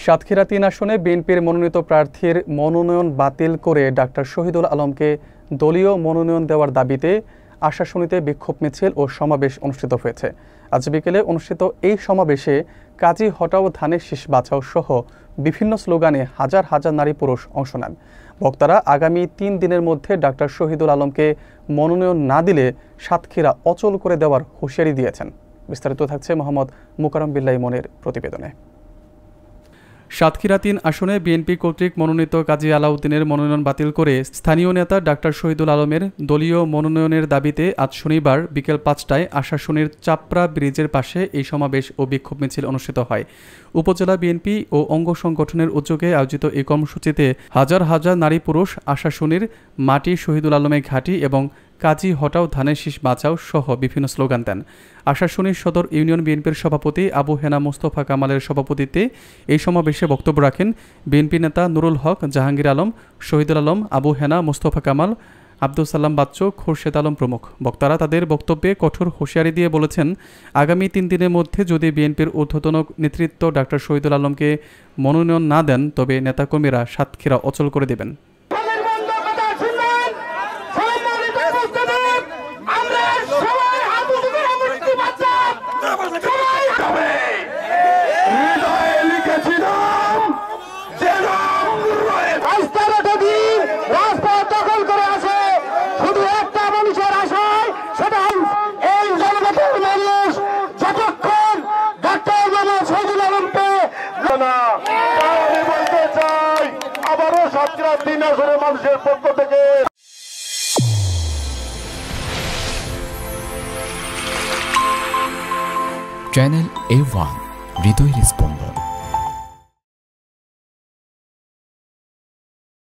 সাতক্ষীরা ৩ আসনে বিএনপির মনোনীত প্রার্থীর মনোনয়ন বাতিল করে ডাক্তার শহীদুল আলমকে দলীয় মনোনয়ন দেওয়ার দাবিতে আশাশুনিতে বিক্ষোভ মিছিল ও সমাবেশ অনুষ্ঠিত হয়েছে। আজ বিকেলে অনুষ্ঠিত এই সমাবেশে কাজী হটাও ধানের শীষ বাঁচাও সহ বিভিন্ন স্লোগানে হাজার হাজার নারী পুরুষ অংশ নেন। বক্তারা আগামী ৩ দিনের মধ্যে ডাক্তার শহীদুল আলমকে মনোনয়ন না দিলে সাতক্ষীরা অচল করে দেওয়ার হুঁশিয়ারি দিয়েছেন। বিস্তারিত থাকছে মোহাম্মদ মুকাররম বিল্লাহ মনির প্রতিবেদনে। সাতক্ষীরা ৩ আসনে বিএনপি কর্তৃক মনোনীত কাজী আলাউদ্দিনের মনোনয়ন বাতিল করে স্থানীয় নেতা ডাক্তার শহীদুল আলমের দলীয় মনোনয়নের দাবিতে আজ শনিবার বিকেল ৫টায় আশাশুনির চাপড়া ব্রিজের পাশে এই সমাবেশ ও বিক্ষোভ মিছিল অনুষ্ঠিত হয়। উপজেলা বিএনপি ও অঙ্গ সংগঠনের উদ্যোগে আয়োজিত এই কর্মসূচিতে হাজার হাজার নারী পুরুষ আশাশুনির মাটি শহীদুল আলমের ঘাঁটি এবং কাজী হটাও ধানের শীষ বাঁচাও সহ বিভিন্ন স্লোগান দেন। আশাশুনির সদর ইউনিয়ন বিএনপির সভাপতি আবু হেনা মোস্তফা কামালের সভাপতিত্বে এই সমাবেশে বক্তব্য রাখেন বিএনপি নেতা নুরুল হক, জাহাঙ্গীর আলম, শহীদুল আলম, আবু হেনা, মোস্তফা কামাল, আব্দুল সালাম বাচ্চু, খোরশেদ আলম প্রমুখ। বক্তারা তাদের বক্তব্যে কঠোর হুঁশিয়ারি দিয়ে বলেছেন, আগামী ৩ দিনের মধ্যে যদি বিএনপির ঊর্ধ্বতন নেতৃত্ব ডাক্তার শহীদুল আলমকে মনোনয়ন না দেন তবে নেতাকর্মীরা সাতক্ষীরা অচল করে দেবেন। মানুষের পক্ষ থেকে চ্যানেল A1 হৃদয়ের স্পন্দন।